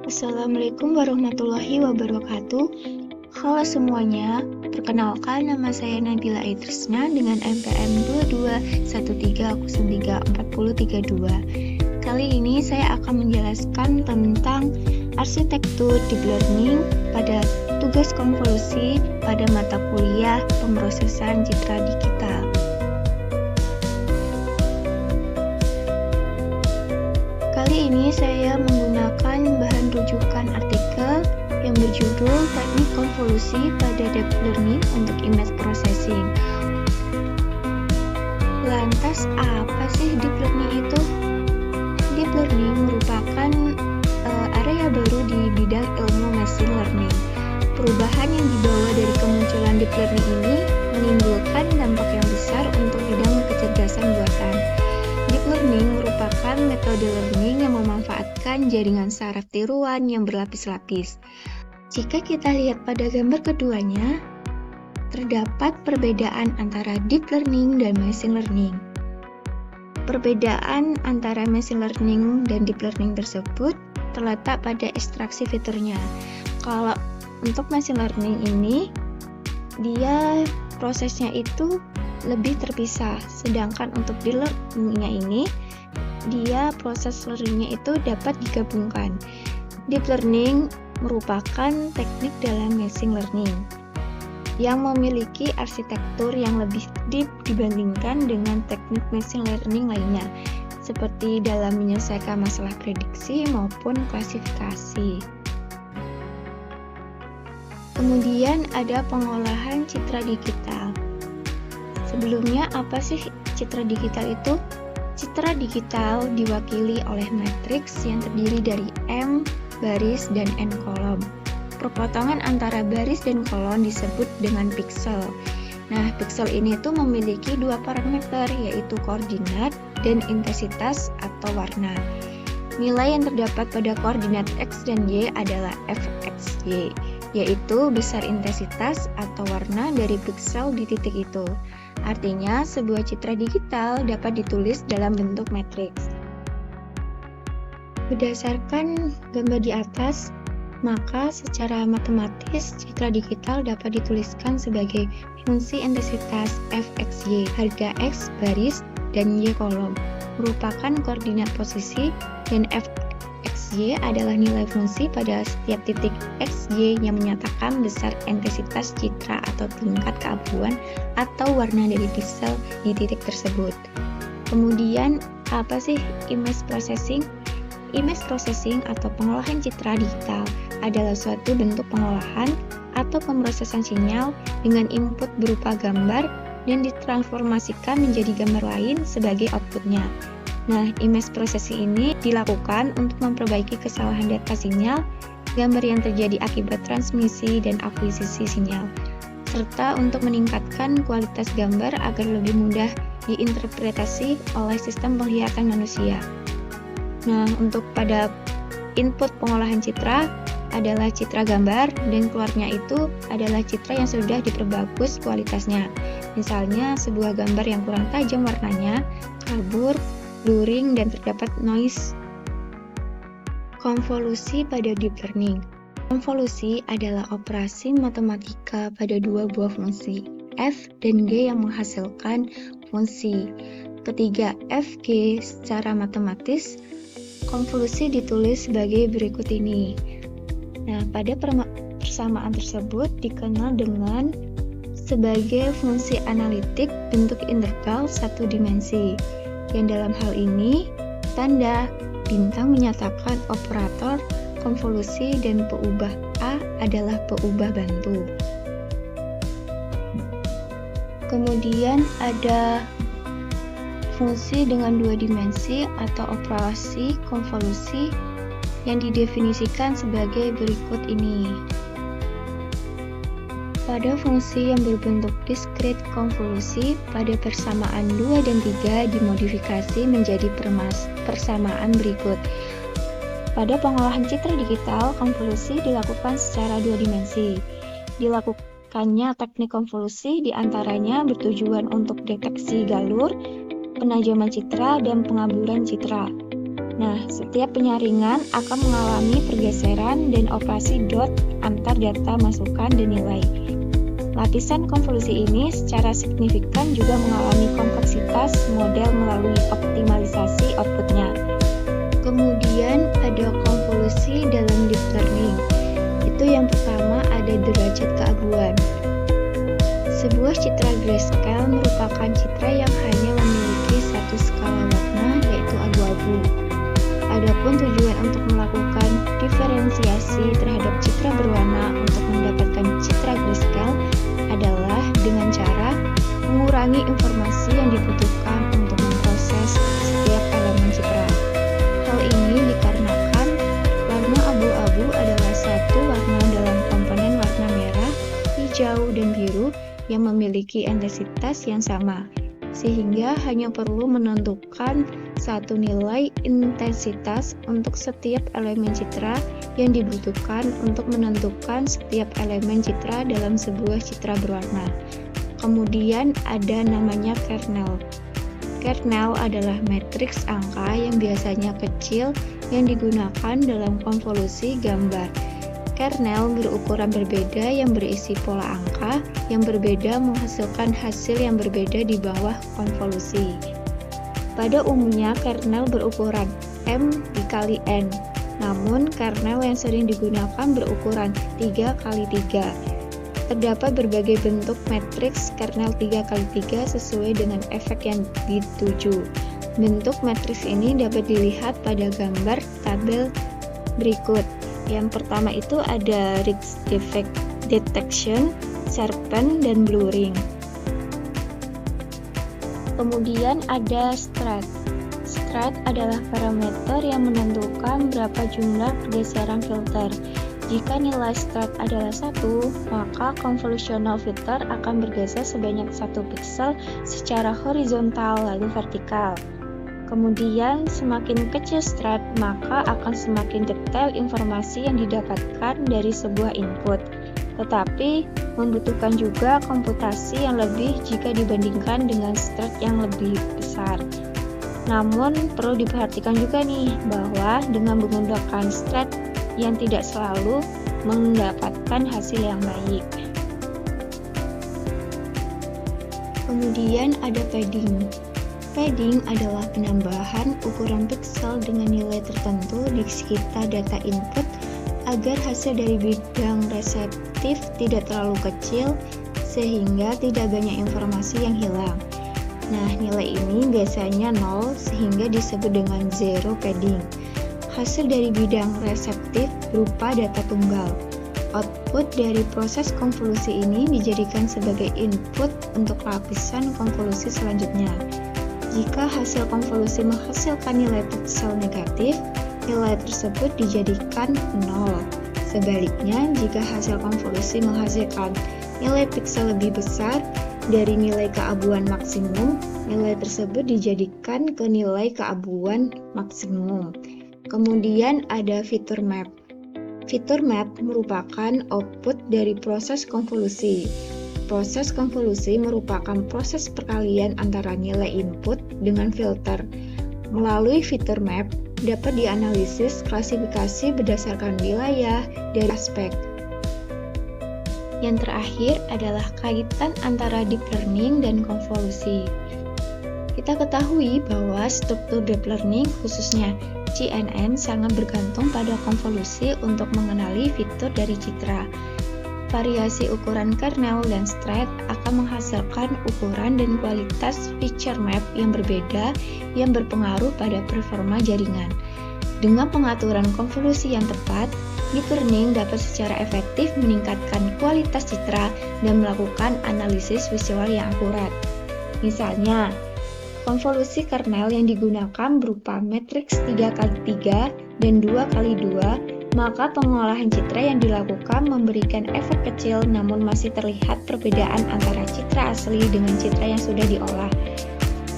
Assalamualaikum warahmatullahi wabarakatuh. Halo semuanya, perkenalkan nama saya Nabila Aitrisna dengan NPM 2213034032. Kali ini saya akan menjelaskan tentang arsitektur deep learning pada tugas konvolusi pada mata kuliah pemrosesan citra digital. Kali ini saya menggunakan bahan rujukan artikel yang berjudul Teknik Konvolusi pada Deep Learning untuk Image Processing. Lantas, apa sih Deep Learning itu? Deep Learning merupakan area baru di bidang ilmu machine learning. Perubahan yang dibawa dari kemunculan Deep Learning ini menimbulkan dampak yang besar untuk bidang kecerdasan buatan. Deep Learning merupakan metode learning yang memanfaatkan jaringan saraf tiruan yang berlapis-lapis. Jika kita lihat pada gambar keduanya, terdapat perbedaan antara Deep Learning dan Machine Learning. Perbedaan antara Machine Learning dan Deep Learning tersebut terletak pada ekstraksi fiturnya. Kalau untuk Machine Learning ini, dia prosesnya itu lebih terpisah, sedangkan untuk deep learning-nya ini dia proses learning-nya itu dapat digabungkan. Deep learning merupakan teknik dalam machine learning yang memiliki arsitektur yang lebih deep dibandingkan dengan teknik machine learning lainnya, seperti dalam menyelesaikan masalah prediksi maupun klasifikasi. Kemudian ada pengolahan citra digital. Sebelumnya, apa sih citra digital itu? Citra digital diwakili oleh matriks yang terdiri dari M, baris, dan N kolom. Perpotongan antara baris dan kolom disebut dengan piksel. Nah, piksel ini tuh memiliki dua parameter, yaitu koordinat dan intensitas atau warna. Nilai yang terdapat pada koordinat X dan Y adalah fxy, yaitu besar intensitas atau warna dari piksel di titik itu. Artinya, sebuah citra digital dapat ditulis dalam bentuk matriks. Berdasarkan gambar di atas, maka secara matematis citra digital dapat dituliskan sebagai fungsi intensitas fxy, harga X baris dan Y kolom, merupakan koordinat posisi, dan fxy adalah nilai fungsi pada setiap titik xy yang menyatakan besar intensitas citra atau tingkat keabuan atau warna dari piksel di titik tersebut. Kemudian, apa sih image processing? Image processing atau pengolahan citra digital adalah suatu bentuk pengolahan atau pemrosesan sinyal dengan input berupa gambar dan ditransformasikan menjadi gambar lain sebagai outputnya. Nah, image processing ini dilakukan untuk memperbaiki kesalahan data sinyal, gambar yang terjadi akibat transmisi dan akuisisi sinyal, serta untuk meningkatkan kualitas gambar agar lebih mudah diinterpretasi oleh sistem penglihatan manusia. Nah, untuk pada input pengolahan citra adalah citra gambar, dan keluarnya itu adalah citra yang sudah diperbagus kualitasnya. Misalnya, sebuah gambar yang kurang tajam warnanya, kabur, blurring, dan terdapat noise. Konvolusi pada deep learning. Konvolusi adalah operasi matematika pada dua buah fungsi, f dan g, yang menghasilkan fungsi. Ketiga fg secara matematis, konvolusi ditulis sebagai berikut ini. Nah, pada persamaan tersebut dikenal dengan sebagai fungsi analitik bentuk integral satu dimensi. Yang dalam hal ini, tanda bintang menyatakan operator konvolusi dan peubah A adalah peubah bantu. Kemudian ada fungsi dengan dua dimensi atau operasi konvolusi yang didefinisikan sebagai berikut ini. Pada fungsi yang berbentuk diskrit konvolusi, pada persamaan 2 dan 3 dimodifikasi menjadi persamaan berikut. Pada pengolahan citra digital, konvolusi dilakukan secara dua dimensi. Dilakukannya teknik konvolusi diantaranya bertujuan untuk deteksi galur, penajaman citra, dan pengaburan citra. Nah, setiap penyaringan akan mengalami pergeseran dan operasi dot antar data masukan dan nilai. Lapisan konvolusi ini secara signifikan juga mengalami kompleksitas model melalui optimalisasi outputnya. Kemudian ada konvolusi dalam deep learning. Itu yang pertama ada derajat keabuan. Sebuah citra grayscale merupakan citra yang hanya memiliki satu skala warna, yaitu abu-abu. Adapun tujuan untuk melakukan diferensiasi terhadap citra berwarna untuk mendapatkan citra grayscale adalah dengan cara mengurangi informasi yang dibutuhkan untuk memproses setiap elemen citra. Hal ini dikarenakan warna abu-abu adalah satu warna dalam komponen warna merah, hijau, dan biru yang memiliki intensitas yang sama, sehingga hanya perlu menentukan satu nilai intensitas untuk setiap elemen citra yang dibutuhkan untuk menentukan setiap elemen citra dalam sebuah citra berwarna. Kemudian ada namanya kernel. Kernel adalah matriks angka yang biasanya kecil yang digunakan dalam konvolusi gambar. Kernel berukuran berbeda yang berisi pola angka yang berbeda menghasilkan hasil yang berbeda di bawah konvolusi. Pada umumnya kernel berukuran M dikali N, namun kernel yang sering digunakan berukuran 3 kali 3. Terdapat berbagai bentuk matriks kernel 3 kali 3 sesuai dengan efek yang dituju. Bentuk matriks ini dapat dilihat pada gambar tabel berikut. Yang pertama itu ada Rix defect detection, sharpen, dan blurring. Kemudian ada strut. Strut adalah parameter yang menentukan berapa jumlah pergeseran filter. Jika nilai strut adalah 1, maka convolutional filter akan bergeser sebanyak 1 pixel secara horizontal lalu vertikal. Kemudian, semakin kecil strut, maka akan semakin detail informasi yang didapatkan dari sebuah input. Tetapi, membutuhkan juga komputasi yang lebih jika dibandingkan dengan strut yang lebih besar. Namun, perlu diperhatikan juga nih, bahwa dengan menggunakan strut yang tidak selalu mendapatkan hasil yang baik. Kemudian ada padding. Padding adalah penambahan ukuran pixel dengan nilai tertentu di sekitar data input agar hasil dari bidang reseptif tidak terlalu kecil sehingga tidak banyak informasi yang hilang. Nah, nilai ini biasanya 0 sehingga disebut dengan zero padding. Hasil dari bidang reseptif berupa data tunggal. Output dari proses konvolusi ini dijadikan sebagai input untuk lapisan konvolusi selanjutnya. Jika hasil konvolusi menghasilkan nilai pixel negatif, nilai tersebut dijadikan 0. Sebaliknya, jika hasil konvolusi menghasilkan nilai pixel lebih besar dari nilai keabuan maksimum, nilai tersebut dijadikan ke nilai keabuan maksimum. Kemudian ada feature map. Feature map merupakan output dari proses konvolusi. Proses konvolusi merupakan proses perkalian antara nilai input dengan filter. Melalui feature map, dapat dianalisis klasifikasi berdasarkan wilayah dan aspek. Yang terakhir adalah kaitan antara deep learning dan konvolusi. Kita ketahui bahwa struktur deep learning, khususnya CNN, sangat bergantung pada konvolusi untuk mengenali fitur dari citra. Variasi ukuran kernel dan strut akan menghasilkan ukuran dan kualitas feature map yang berbeda yang berpengaruh pada performa jaringan. Dengan pengaturan konvolusi yang tepat, deep learning dapat secara efektif meningkatkan kualitas citra dan melakukan analisis visual yang akurat. Misalnya, konvolusi kernel yang digunakan berupa matriks 3x3 dan 2x2, maka pengolahan citra yang dilakukan memberikan efek kecil namun masih terlihat perbedaan antara citra asli dengan citra yang sudah diolah.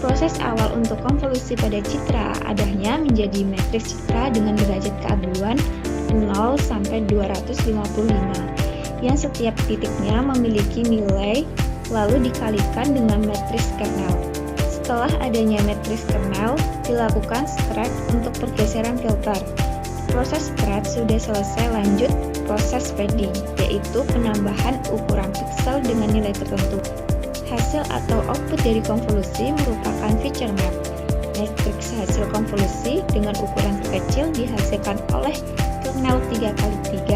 Proses awal untuk konvolusi pada citra adanya menjadi matriks citra dengan derajat keabuan 0 sampai 255, yang setiap titiknya memiliki nilai lalu dikalikan dengan matriks kernel. Setelah adanya matriks kernel, dilakukan stretch untuk pergeseran filter. Proses stretch sudah selesai, lanjut proses padding, yaitu penambahan ukuran piksel dengan nilai tertentu. Hasil atau output dari konvolusi merupakan feature map. Matriks hasil konvolusi dengan ukuran terkecil dihasilkan oleh kernel 3x3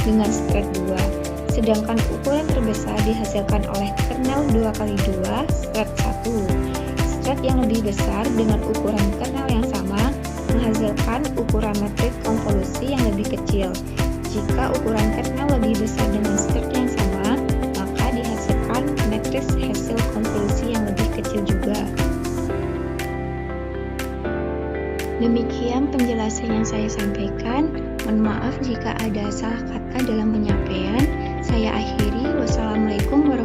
dengan stretch 2, sedangkan ukuran terbesar dihasilkan oleh kernel 2x2 stretch 1. Stretch yang lebih besar dengan ukuran kernel yang sama menghasilkan ukuran matriks konvolusi yang lebih kecil. Jika ukuran kernel lebih besar dengan stretch yang sama, maka dihasilkan matriks hasil konvolusi yang lebih kecil juga. Demikian penjelasan yang saya sampaikan. Mohon maaf jika ada salah kata dalam penyampaian. Saya akhiri. Wassalamualaikum warahmatullahi wabarakatuh.